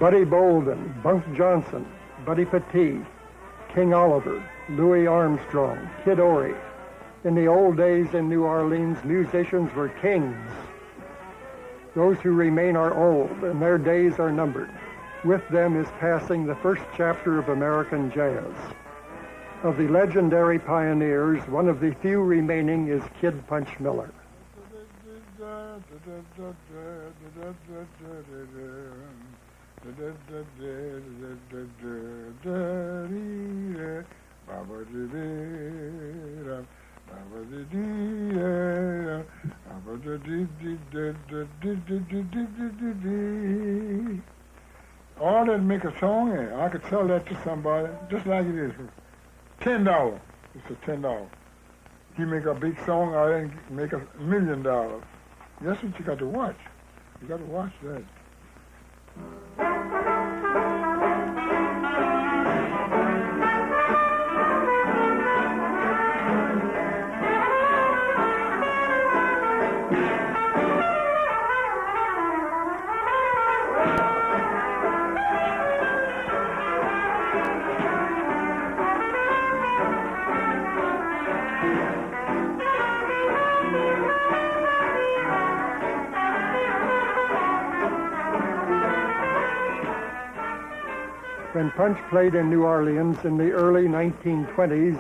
Buddy Bolden, Bunk Johnson, Buddy Petit, King Oliver, Louis Armstrong, Kid Ory. In the old days in New Orleans, musicians were kings. Those who remain are old, and their days are numbered. With them is passing the first chapter of American jazz. Of the legendary pioneers, one of the few remaining is Kid Punch Miller. All that make a song, and I could sell that to somebody just like it is. $10. It's a $10. You make a big song, I then make $1 million. That's what you got to watch. You got to watch that. When Punch played in New Orleans in the early 1920s,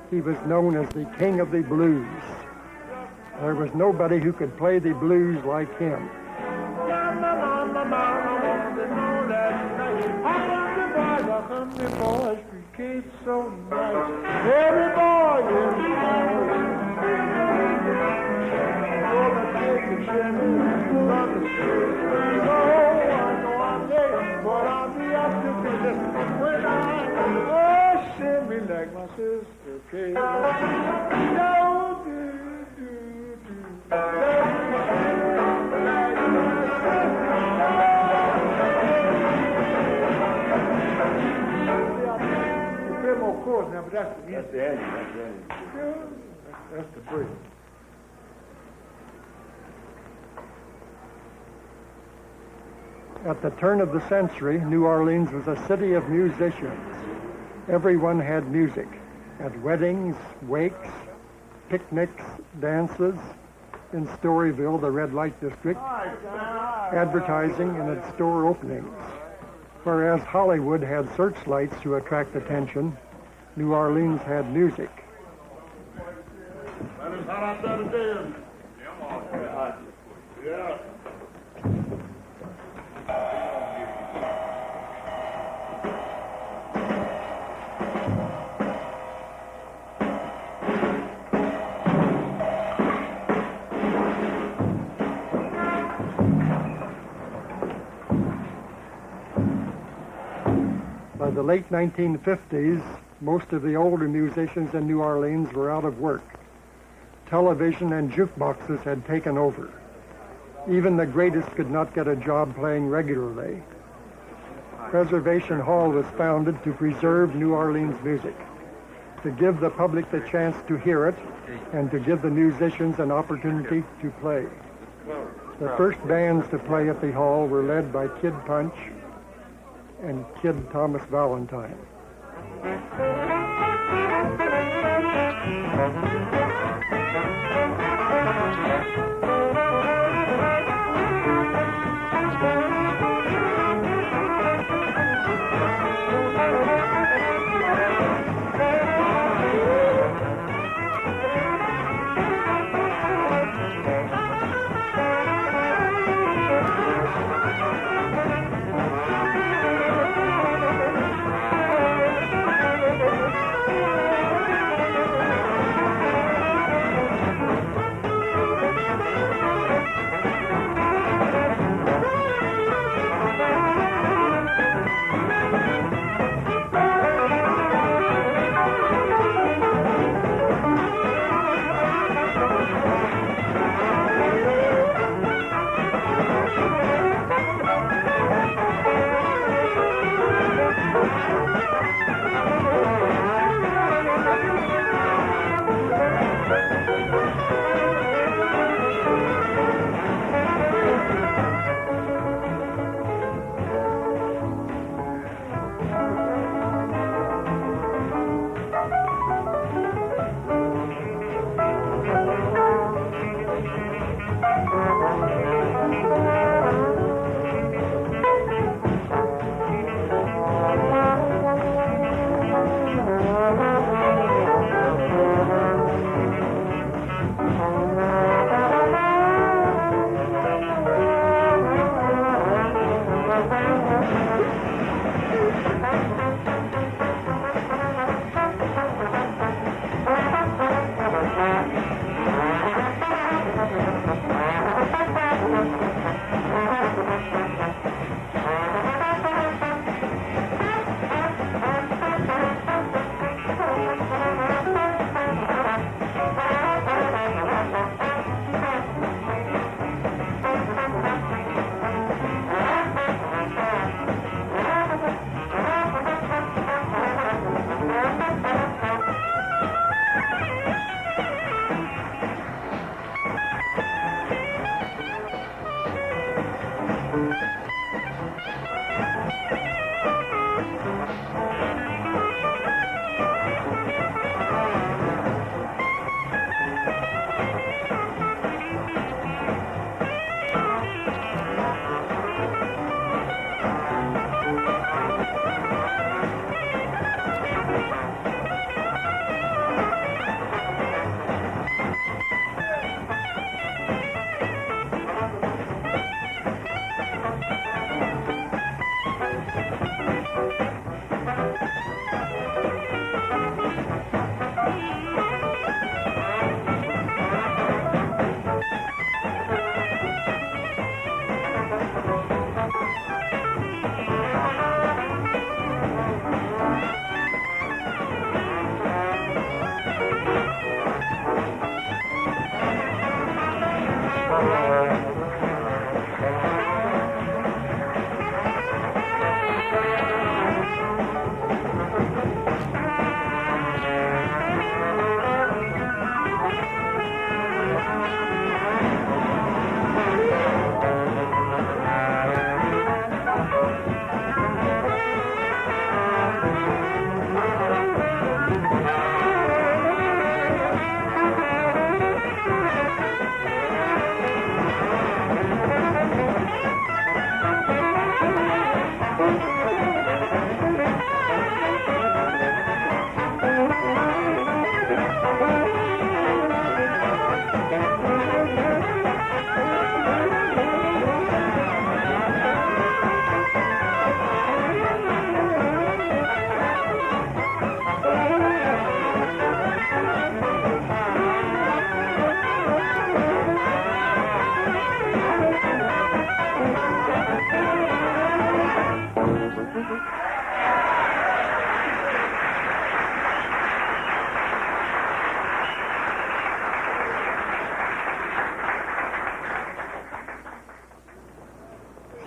he was known as the King of the Blues. There was nobody who could play the blues like him. Like my sister Kate. More chords now, but that's the ending. That's the bridge. At the turn of the century, New Orleans was a city of musicians. Everyone had music at weddings, wakes, picnics, dances, in Storyville, the red light district, advertising, and at store openings. Whereas Hollywood had searchlights to attract attention, New Orleans had music. Yeah. By the late 1950s, most of the older musicians in New Orleans were out of work. Television and jukeboxes had taken over. Even the greatest could not get a job playing regularly. Preservation Hall was founded to preserve New Orleans music, to give the public the chance to hear it, and to give the musicians an opportunity to play. The first bands to play at the hall were led by Kid Punch and Kid Thomas Valentine.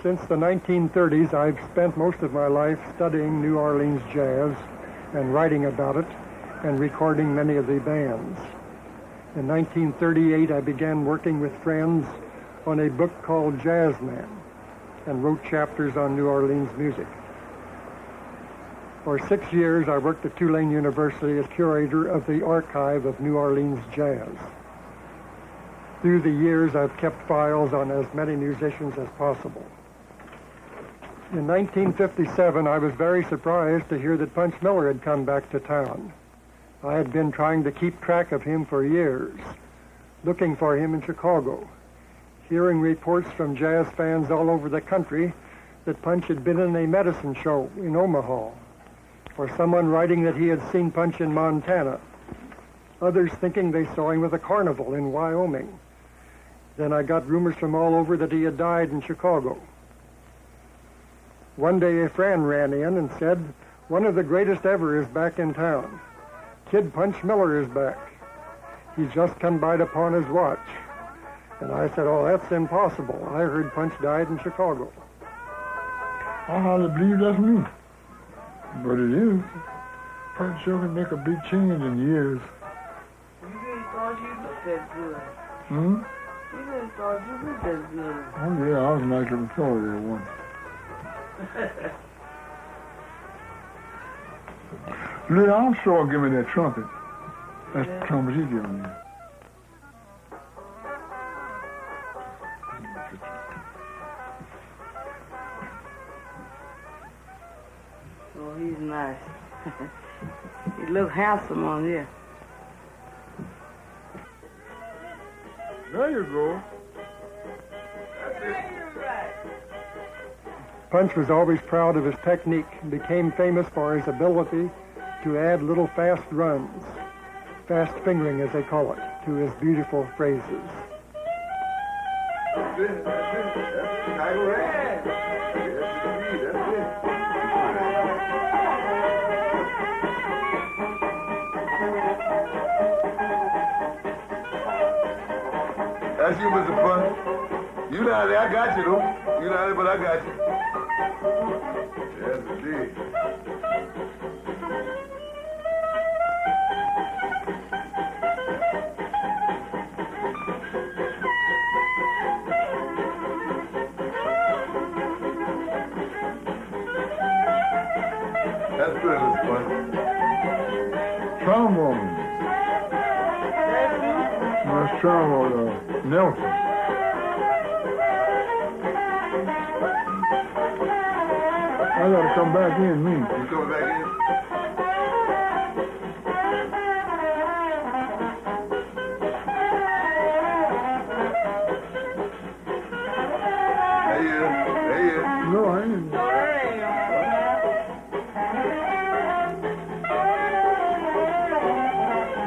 Since the 1930s, I've spent most of my life studying New Orleans jazz and writing about it and recording many of the bands. In 1938, I began working with friends on a book called Jazzman and wrote chapters on New Orleans music. For 6 years, I worked at Tulane University as curator of the Archive of New Orleans Jazz. Through the years, I've kept files on as many musicians as possible. In 1957, I was very surprised to hear that Punch Miller had come back to town. I had been trying to keep track of him for years, looking for him in Chicago, hearing reports from jazz fans all over the country that Punch had been in a medicine show in Omaha, or someone writing that he had seen Punch in Montana, others thinking they saw him with a carnival in Wyoming. Then I got rumors from all over that he had died in Chicago. One day a friend ran in and said, "One of the greatest ever is back in town. Kid Punch Miller is back. He's just come by to pawn his watch." And I said, "Oh, that's impossible. I heard Punch died in Chicago." I hardly believe that's me. But it is. Punch sure can make a big change in years. You really thought you looked that good. Hmm? You really thought you looked that good. Oh, yeah, I was nice looking fellow there once. Lee Armstrong give me that trumpet. That's the trumpet he gave me. Oh, he's nice. He look handsome on here. There you go. Punch was always proud of his technique and became famous for his ability to add little fast runs, fast fingering as they call it, to his beautiful phrases. That's it. That's it. Title Red. That's it. That's you, Mr. Punch. You down there, I got you, though. You down there, but I got you. Yes, indeed. That's good, Mr. Punch. Trombone. That's trombone, Nelson. I gotta come back in, me. You coming back in? There he is. No, I ain't.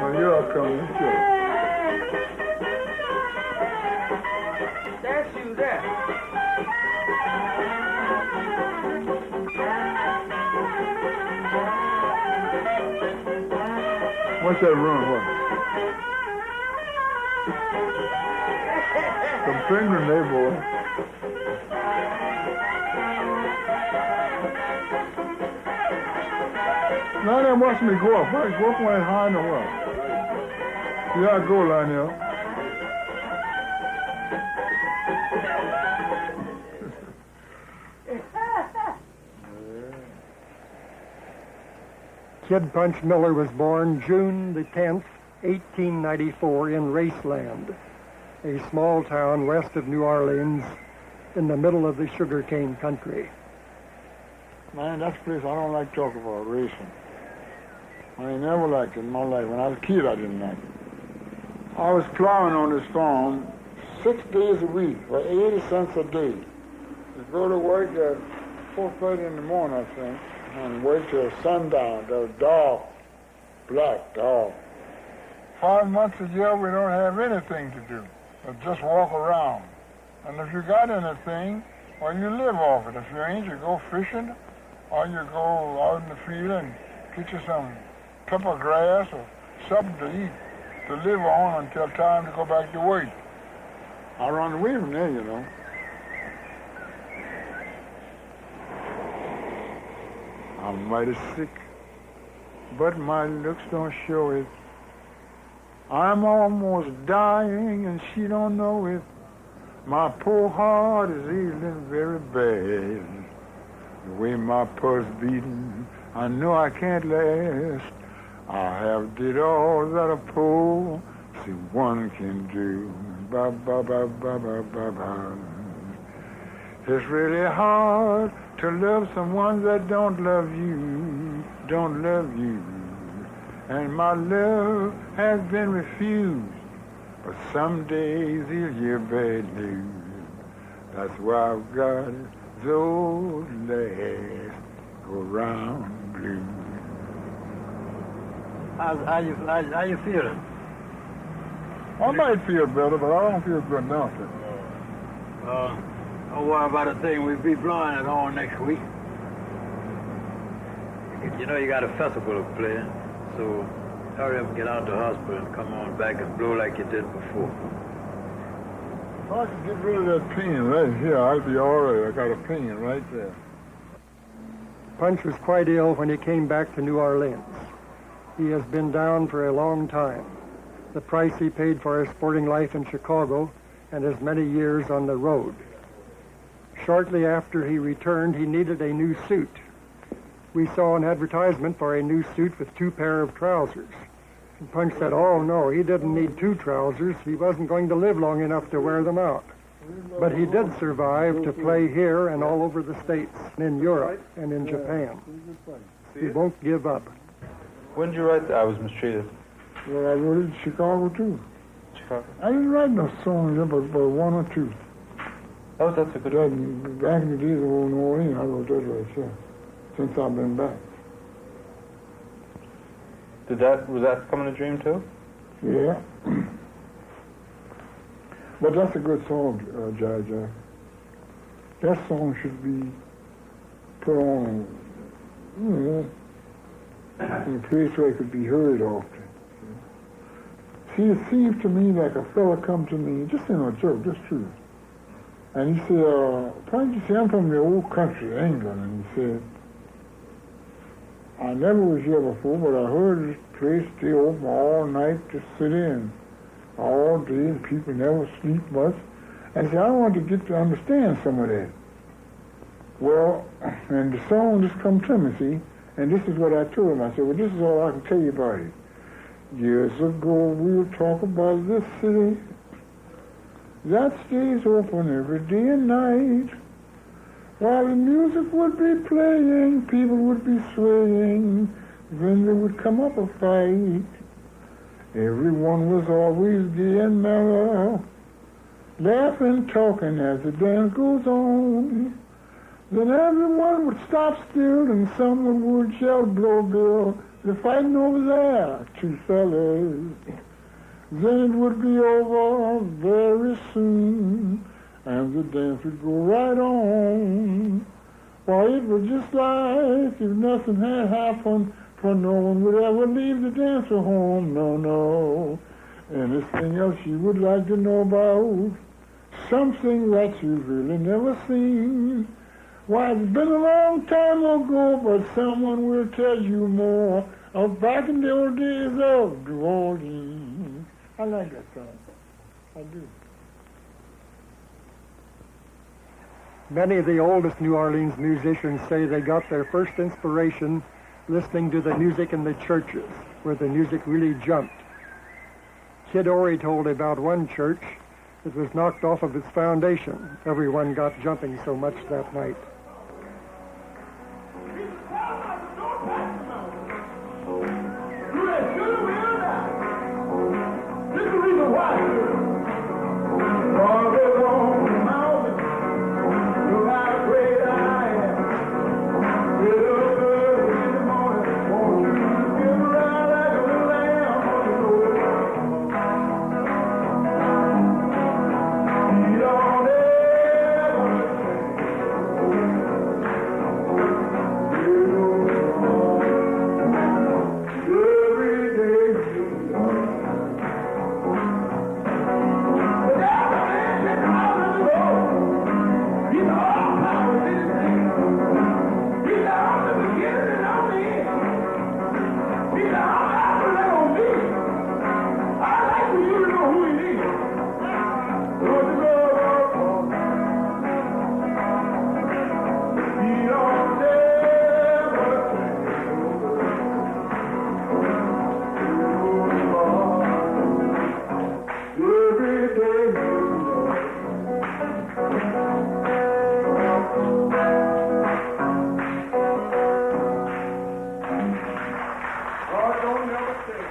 Well, you're coming, sure. That's you there. What's that run? What? Some fingering there, boy. Now then, watch me go up. Watch, go up when it's high in the what? Yeah, go, Lionel. Kid Punch Miller was born June the 10th, 1894 in Raceland, a small town west of New Orleans in the middle of the sugarcane country. Man, that's a place I don't like talking about, racing. I ain't never liked it in my life. When I was a kid, I didn't like it. I was plowing on this farm 6 days a week for 80 cents a day. You go to work at 4:30 in the morning, I think, and wait till sundown. They're dark, black, dark. 5 months a year, we don't have anything to do but just walk around. And if you got anything, well, you live off it. If you ain't, you go fishing, or you go out in the field and get you some pepper grass or something to eat, to live on until time to go back to work. I run away from there, you know. I'm mighty sick, but my looks don't show it. I'm almost dying and she don't know it. My poor heart is ailing very bad. The way my pulse beating, I know I can't last. I have did all that a poor see one can do. Ba ba ba ba ba ba ba. It's really hard to love someone that don't love you, don't love you. And my love has been refused, but some days he'll hear bad news. That's why I've got those last go round blues. How you feeling? I might feel better, but I don't feel good now, sir. Don't worry about a thing. We'll be blowing it on next week. You know you got a festival to play, so hurry up and get out to the hospital and come on back and blow like you did before. If I could get rid of that pain right here, I'd be all right. I got a pain right there. Punch was quite ill when he came back to New Orleans. He has been down for a long time. The price he paid for his sporting life in Chicago and his many years on the road. Shortly after he returned, he needed a new suit. We saw an advertisement for a new suit with 2 pairs of trousers. And Punch said, oh no, he didn't need 2 trousers. He wasn't going to live long enough to wear them out. But he did survive to play here and all over the States, and in Europe and in Japan. He won't give up. When did you write that? I was mistreated. Well, I wrote it in Chicago, too. Chicago? I didn't write no songs, but 1 or 2. Oh, that's a good one. Back in the days of old New Orleans, I wrote that right here, since I've been back. Was that come in a dream, too? Yeah. But that's a good song, Jack. That song should be put on, in a place where it could be heard often. See, it seemed to me like a fella come to me, just in a joke, just true. And he said, Punch, you see, I'm from the old country, England. And he said, I never was here before, but I heard this place stay open all night to sit in. All day, and people never sleep much. And he said, I want to get to understand some of that. Well, and the song just come to me, see? And this is what I told him. I said, well, this is all I can tell you about it. Years ago, we'll talk about this city that stays open every day and night. While the music would be playing, people would be swaying, then there would come up a fight. Everyone was always gay and mellow, laughing, talking as the dance goes on. Then everyone would stop still and someone would yell, blow bill, they're fighting over there, 2 fellas. Then it would be over very soon, and the dance would go right on. Why, it was just like if nothing had happened, for no one would ever leave the dancer home, no. Anything else you would like to know about? Something that you've really never seen? Why, it's been a long time ago, but someone will tell you more of back in the old days of New Orleans. I like that song. I do. Many of the oldest New Orleans musicians say they got their first inspiration listening to the music in the churches, where the music really jumped. Kid Ory told about one church that was knocked off of its foundation. Everyone got jumping so much that night.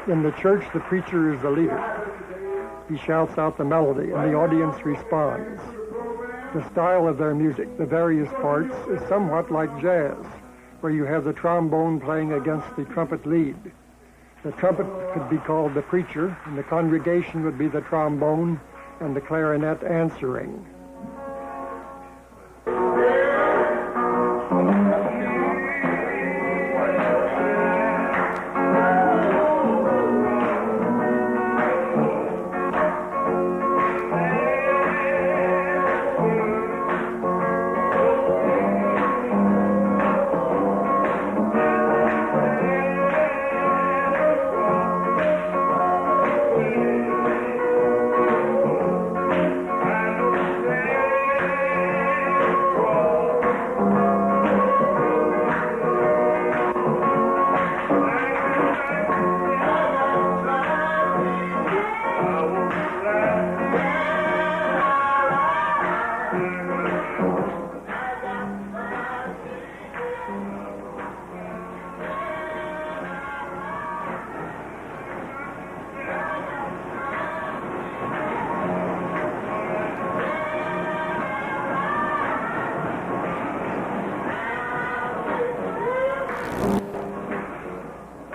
In the church, the preacher is the leader. He shouts out the melody, and the audience responds. The style of their music, the various parts, is somewhat like jazz, where you have the trombone playing against the trumpet lead. The trumpet could be called the preacher, and the congregation would be the trombone, and the clarinet answering.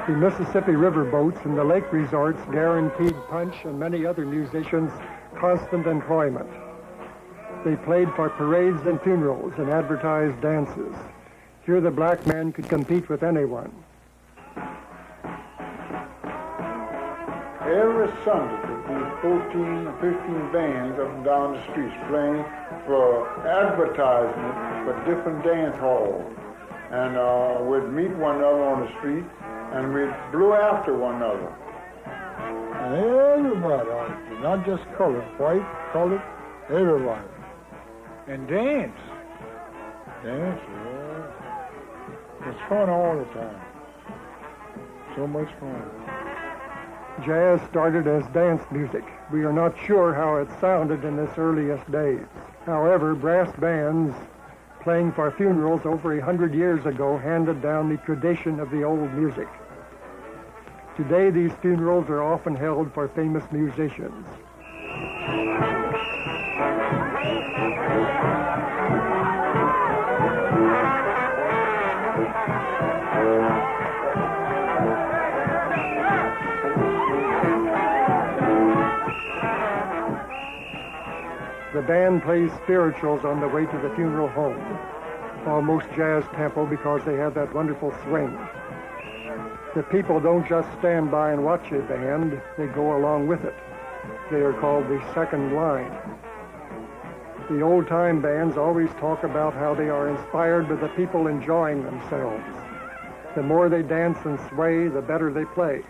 The Mississippi River boats and the lake resorts guaranteed Punch and many other musicians constant employment. They played for parades and funerals and advertised dances. Here the black man could compete with anyone. Every Sunday, there'd be 14 or 15 bands up and down the streets playing for advertisement for different dance halls. And we'd meet one another on the street, and we'd blow after one another. And everybody, not just color, white, colored, everybody. And dance. Dance, yeah. It's fun all the time. So much fun. Jazz started as dance music. We are not sure how it sounded in its earliest days. However, brass bands playing for funerals over 100 years ago handed down the tradition of the old music. Today, these funerals are often held for famous musicians. The band plays spirituals on the way to the funeral home, almost jazz tempo because they have that wonderful swing. The people don't just stand by and watch a band, they go along with it. They are called the second line. The old-time bands always talk about how they are inspired by the people enjoying themselves. The more they dance and sway, the better they play.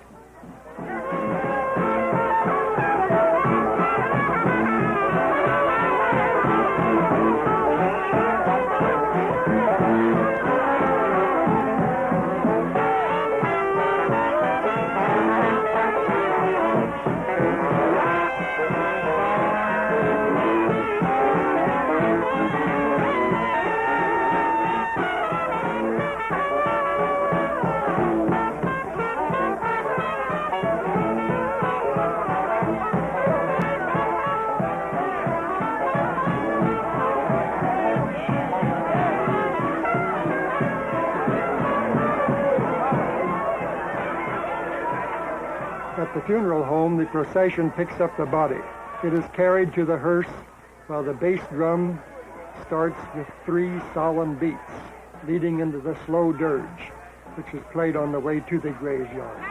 At the funeral home, the procession picks up the body. It is carried to the hearse while the bass drum starts with 3 solemn beats, leading into the slow dirge, which is played on the way to the graveyard.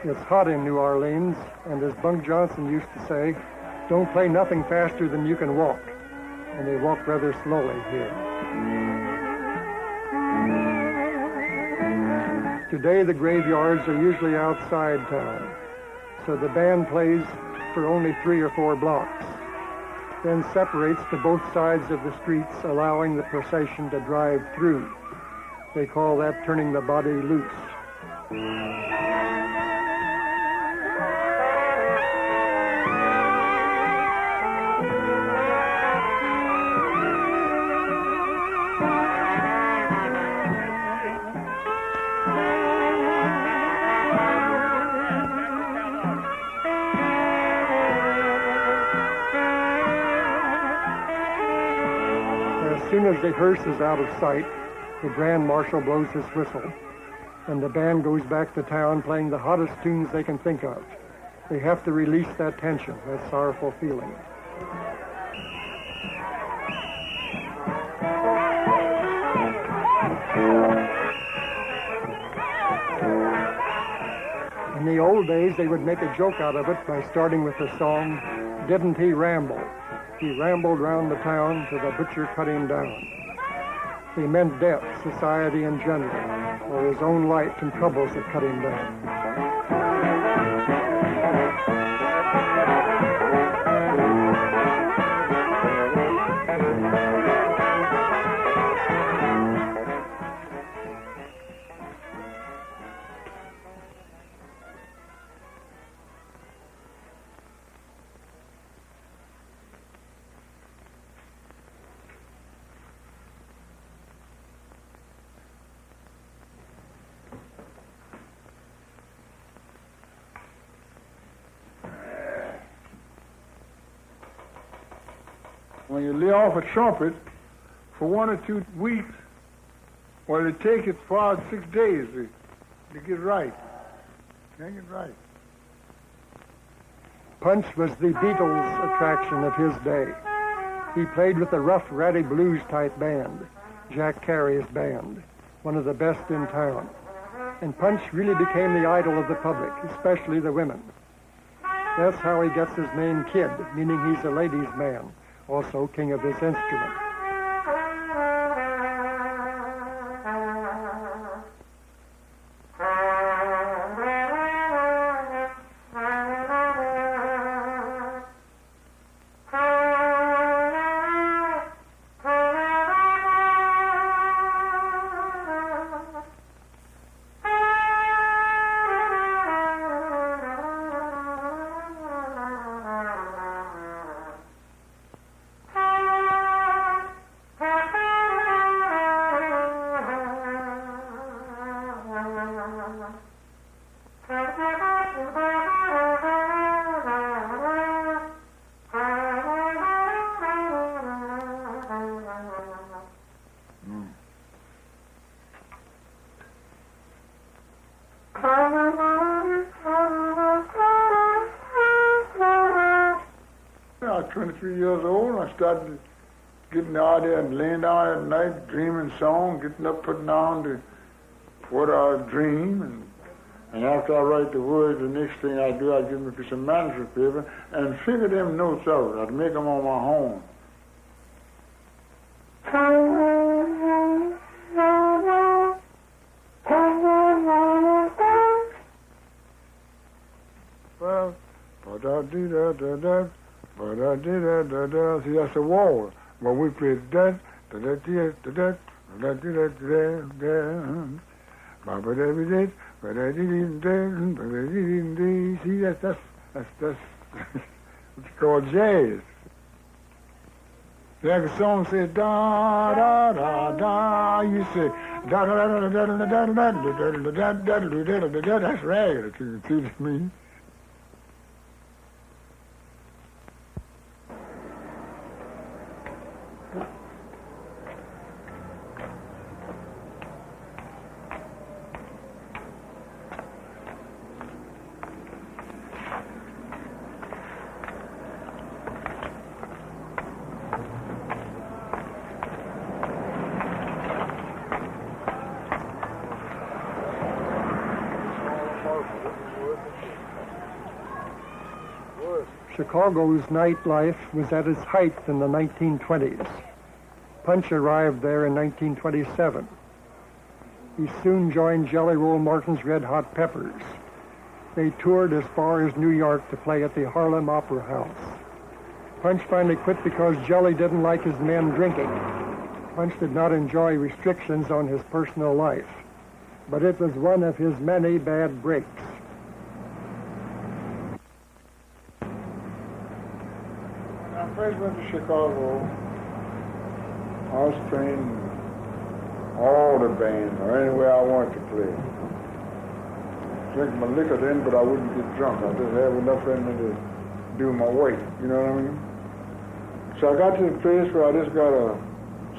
It's hot in New Orleans, and as Bunk Johnson used to say, don't play nothing faster than you can walk. And they walk rather slowly here. Today the graveyards are usually outside town, so the band plays for only 3 or 4 blocks, then separates to both sides of the streets, allowing the procession to drive through. They call that turning the body loose. As soon as the hearse is out of sight, the Grand Marshal blows his whistle, and the band goes back to town playing the hottest tunes they can think of. They have to release that tension, that sorrowful feeling. In the old days, they would make a joke out of it by starting with the song, "Didn't He Ramble?" He rambled round the town till the butcher cut him down. They meant death, society in general, or his own life and troubles that cut him down. When you lay off a trumpet for 1 or 2 weeks, well, it takes it 5 or 6 days to get right. Can't get right. Punch was the Beatles' attraction of his day. He played with a rough, ratty blues-type band, Jack Carey's band, one of the best in town. And Punch really became the idol of the public, especially the women. That's how he gets his name Kid, meaning he's a ladies' man, also king of his instrument. I was 23 years old, and I started getting out there and laying down at night, dreaming songs, getting up, putting down what I dream, and after I write the words, the next thing I do, I give them a piece of manuscript paper and figure them notes out. I'd make them on my own. Well, ba-da-dee-da-da-da, ba-da-dee-da-da-da. See, that's the wall. Well, we played that, da-da-dee-da-da-da, da-da-dee-da-da-da, ba-ba-da-dee-da, ba-da-dee-dee-da, ba-da-dee-dee-dee. See, that's what's called jazz. Like a song says da da da da, you say da da da da da da da da da da da da da. That's regular to me. Chicago's nightlife was at its height in the 1920s. Punch arrived there in 1927. He soon joined Jelly Roll Morton's Red Hot Peppers. They toured as far as New York to play at the Harlem Opera House. Punch finally quit because Jelly didn't like his men drinking. Punch did not enjoy restrictions on his personal life, but it was one of his many bad breaks. When I first went to Chicago, I was playing all the bands or anywhere I wanted to play. Drink my liquor then, but I wouldn't get drunk. I just had enough in me to do my weight, you know what I mean? So I got to the place where I just got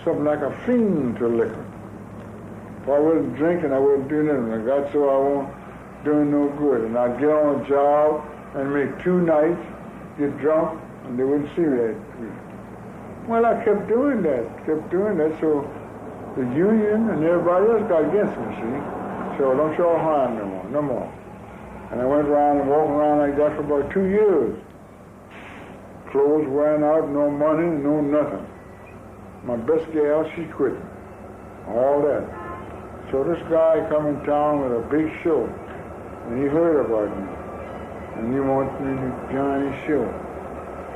something like a fiend to liquor. If I wasn't drinking, I wouldn't do nothing. I got so I wasn't doing no good. And I'd get on a job and make 2 nights, get drunk, and they wouldn't see me that week. Well, I kept doing that, so the union and everybody else got against me, see? So don't y'all harm no more. And I went around and walked around like that for about 2 years. Clothes wearing out, no money, no nothing. My best gal, she quit. All that. So this guy come in town with a big show, and he heard about me. And he wanted me to join his show.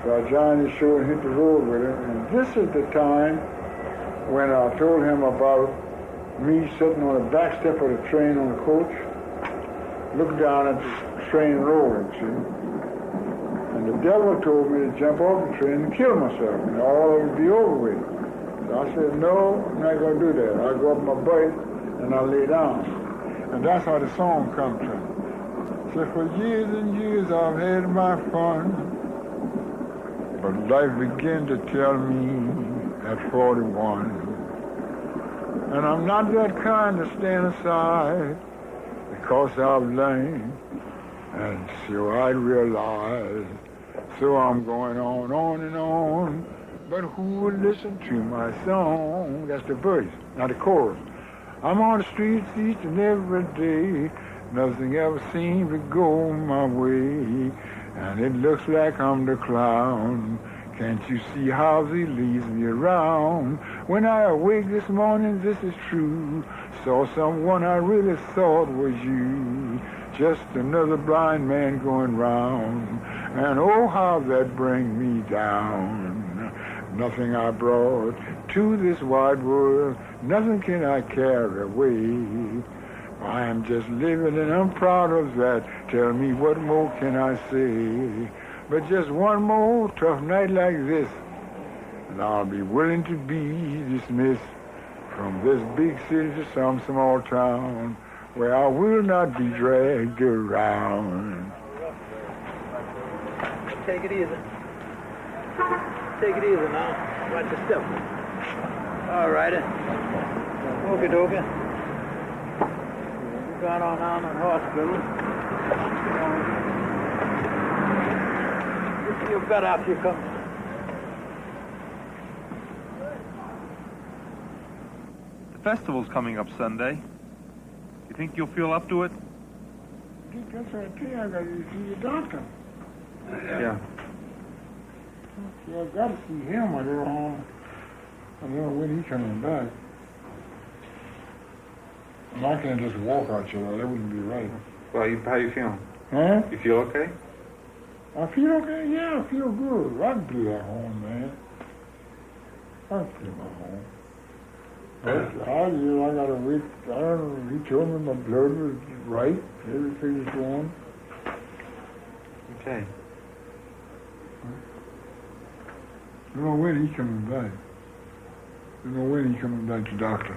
So I joined his show and hit the road with him. And this is the time when I told him about me sitting on the back step of the train on the coach, look down at the train rolling, see? And the devil told me to jump off the train and kill myself, and all of it would be over with. So I said, no, I'm not going to do that. I'll go up my bike and I'll lay down. And that's how the song comes from. So for years and years I've had my fun, but life began to tell me at 41. And I'm not that kind to stand aside, because I've learned, and so I realize. So I'm going on and on, but who will listen to my song? That's the verse, not the chorus. I'm on the streets each and every day, nothing ever seems to go my way, and it looks like I'm the clown. Can't you see how he leads me around? When I awake this morning, this is true, saw someone I really thought was you, just another blind man going round, and oh, how that brings me down. Nothing I brought to this wide world, nothing can I carry away. I am just living and I'm proud of that. Tell me, what more can I say? But just one more tough night like this, and I'll be willing to be dismissed from this big city to some small town where I will not be dragged around. Take it easy. Take it easy now. Watch your step. All righty. Okie dokie. We've gone on down to the hospital. You'll feel better after you come. The festival's coming up Sunday. You think you'll feel up to it? That's what I tell you, I got to see your doctor. Yeah. Yeah, I got to see him. I don't know when he's coming back. And I can't just walk out you, that wouldn't be right. Well, how you feeling? Huh? You feel okay? I feel okay, yeah, I feel good. I can be at home, man. I can feel at home. But I gotta wait. I don't know, he told me my blood was right, everything was going. Okay. I don't know when he's coming back. I don't know when he's coming back to doctor.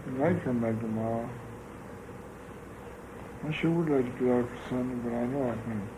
He might come back tomorrow. I sure would like to go out for Sunday, but I know I can't.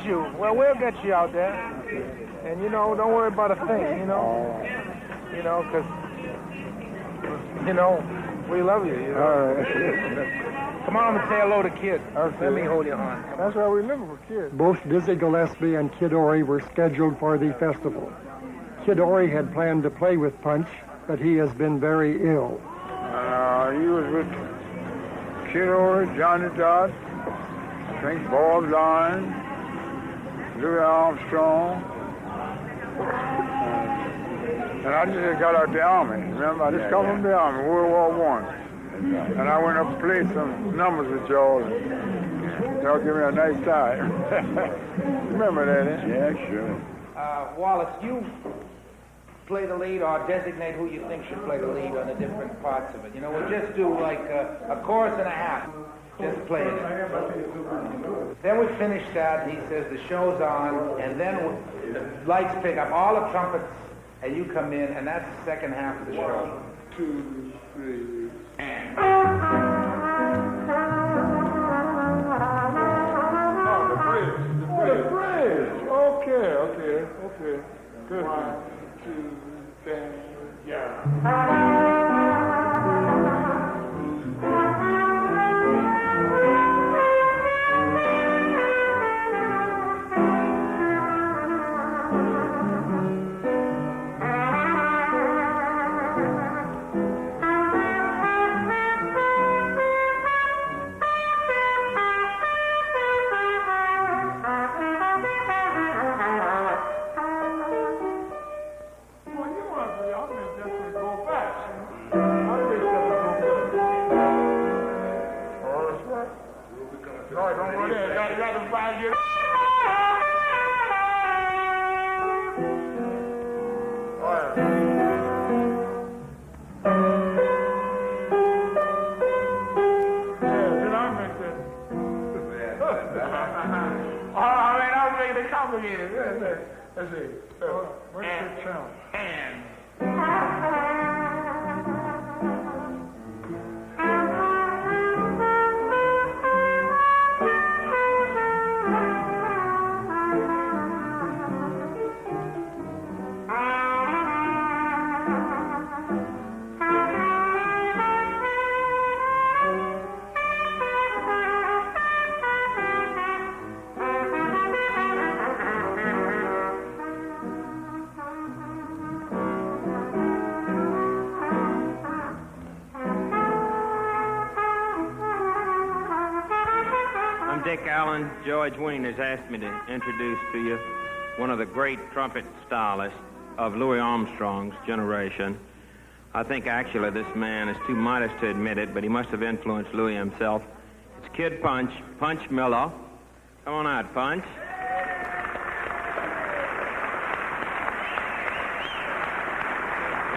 get you. Well, we'll get you out there. And, you know, don't worry about a thing, you know. You know, because, you know, we love you. You know? All right. Come on and say hello to Kid. Okay. Let me hold your hand. That's why we're looking for kids. Both Dizzy Gillespie and Kid Ory were scheduled for the festival. Kid Ory had planned to play with Punch, but he has been very ill. He was with Kid Ory, Johnny Dodd, I think Bob Lyons, Louis Armstrong. And I just got out the Army. Remember, I just come from the Army, World War I. And I went up and played some numbers with y'all. Y'all give me a nice time. Remember that, eh? Yeah, sure. Wallace, you play the lead or designate who you think should play the lead on the different parts of it. You know, we'll just do like a chorus and a half. Just play it. Then we finish that, he says the show's on, and then the lights pick up all the trumpets, and you come in, and that's the second half of the show. 1, 2, 3, and... Oh, the bridge. The bridge. Okay. Good. 1, 2, 3, yeah. Let's see. What's the sound? And. Dick Allen. George Wayne has asked me to introduce to you one of the great trumpet stylists of Louis Armstrong's generation. I think actually this man is too modest to admit it, but he must have influenced Louis himself. It's Kid Punch, Punch Miller. Come on out, Punch.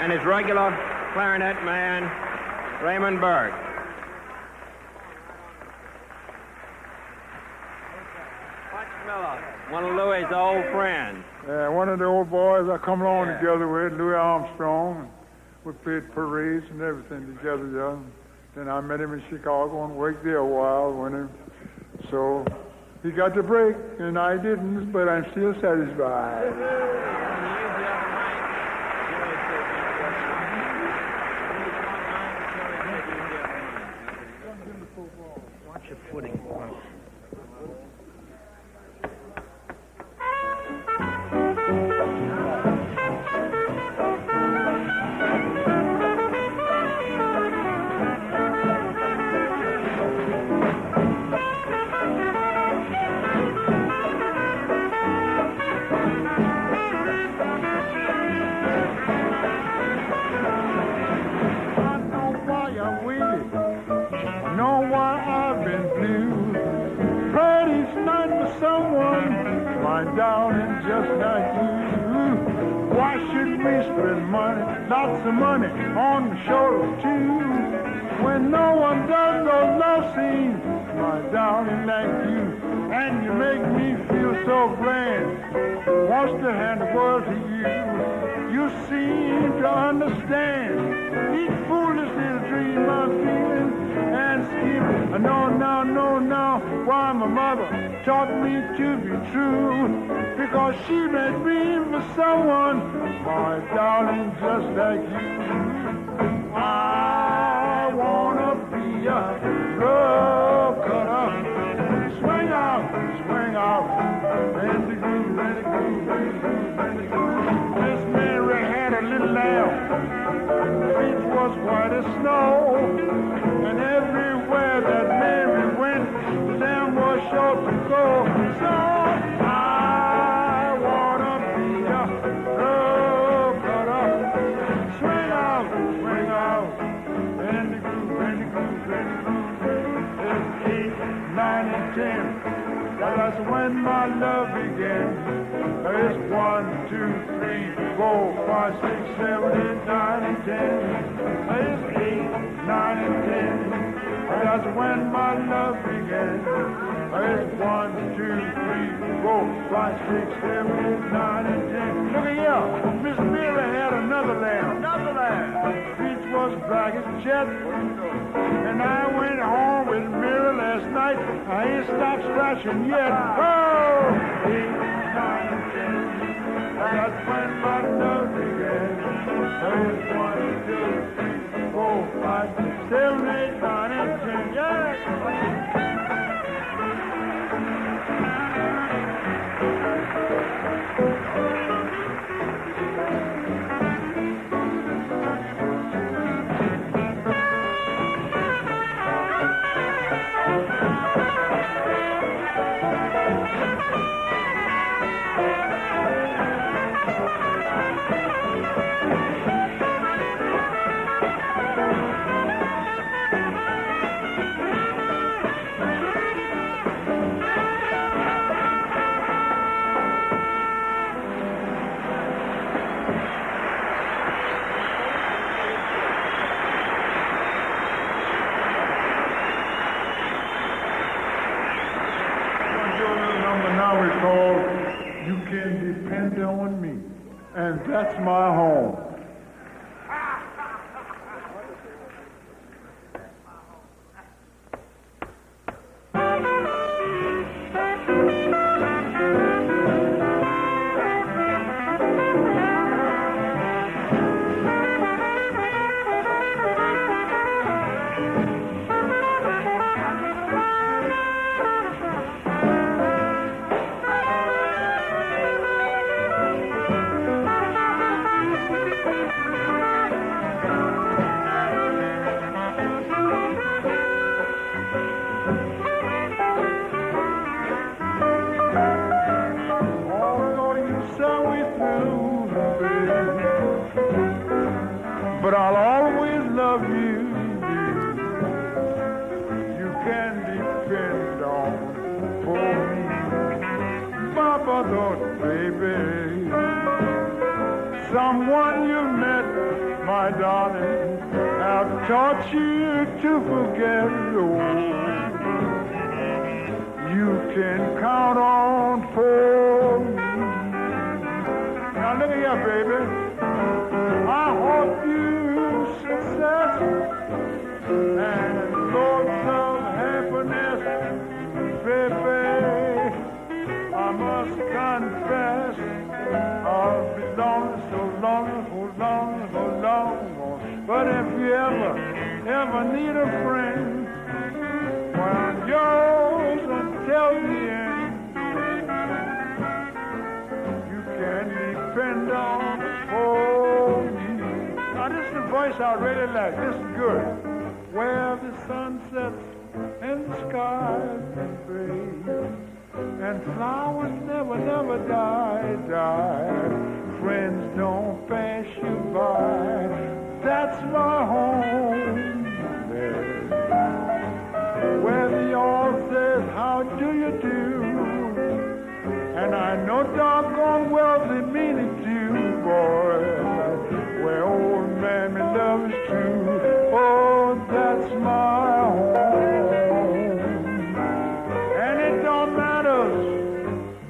And his regular clarinet man, Raymond Burke. One of Louis' old friends. Yeah, one of the old boys I come along together with, Louis Armstrong. We played parades and everything together, yeah. Then I met him in Chicago and worked there a while with him. So he got the break, and I didn't, but I'm still satisfied. Watch your footing. Lots of money on the shoulders too. When no one does those love scenes, my darling, like you. And you make me feel so grand. Wants to hand the world to you. You seem to understand each foolish little dream I'm feeling and scheming. No, why am I my mother taught me to be true, because she made me for someone, my darling, just like you. I wanna be a love cutter. Swing out, and the groove, and the groove, and the groove, and the groove. Miss Mary had a little lamb, feet was white as snow, and everywhere that Mary went, the lamb was sure to go. So I wanna be a love cutter. Swing out, and the groove, and the groove, and the groove. It's 8, 9, and 10. That's when my love began. It's 1, 2, 3, 4, 5, 6, 7, 8, 9, and 10. It's 8, 9, and 10. That's when my love began. It's 1, 2, 3, 4, 5, 6, 7, 8, 9, and 10. Look at here. Miss Mary had another lamb. Feet was black as jet. And I went home with Mary last night. I ain't stopped scratching yet. Oh, 8, 9, and 10. That's when my love began. It's 1, 2, 3, 4, 5, 6, 7, 8, 9, and 10. Yeah. You can depend on me, and that's my home. But I'll always love you. You can depend on for me. Papa, don't, baby. Someone you met, my darling, have taught you to forget. Oh, you can count on for me. Now look at here, baby. I hope you success and loads of happiness, baby. I must confess, I'll be lonely so long. But if you ever need a friend, well, I'm yours until the end. You can depend on me. Now this is the voice I really like. This is good. Where the sun sets and the skies are gray, and flowers never die. Friends don't pass you by. That's my home. There. Where the all says, how do you do? And I know doggone well they mean it too, boy. Where old mammy love is true. Oh, that's my home. And it don't matter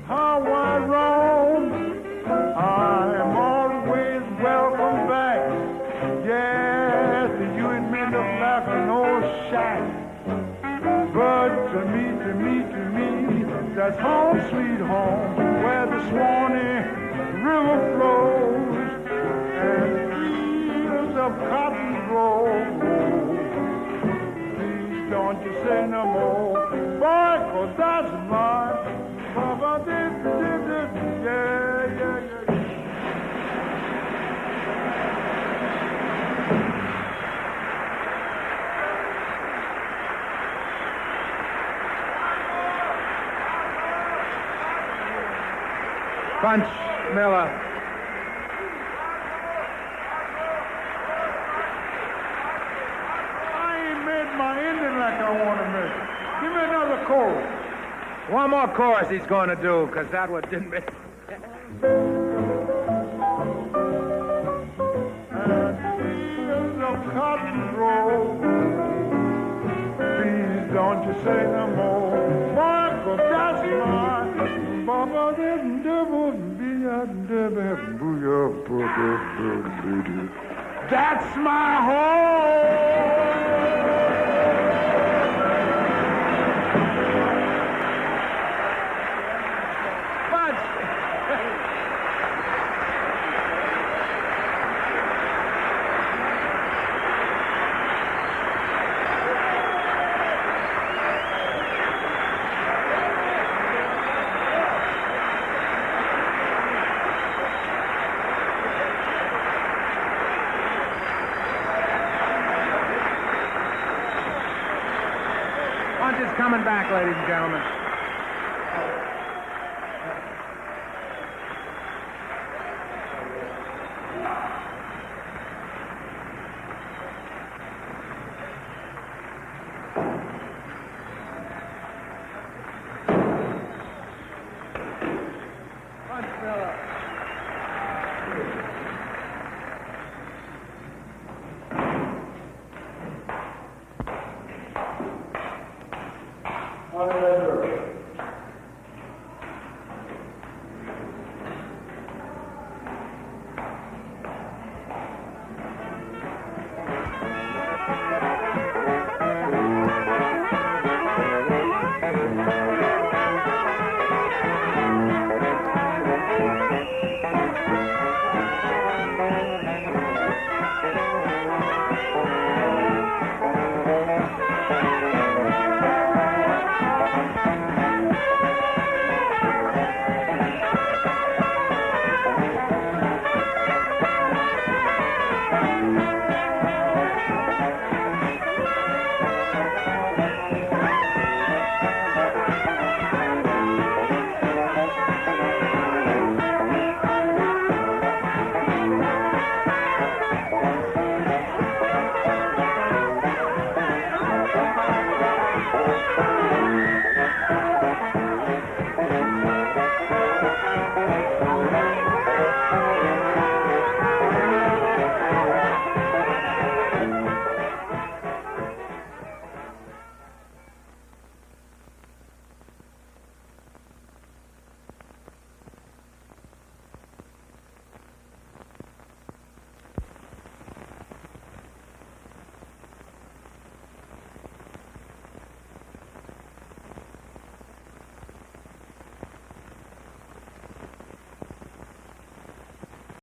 how I roam, I'm always welcome back. Yes, you and me look like an old shack. But to me, That's home, sweet home, where the Swanee River flows and fields of cotton grow. Please don't you say no more, boy, 'cause that's mine. Yeah. Punch Miller. I ain't made my ending like I want to make. Give me another chorus. One more chorus he's going to do, because that one didn't make. And fields of cotton grow. Please don't you say no more, boy, 'cause that's mine. That's my home. Punch is coming back, ladies and gentlemen. Punch Miller.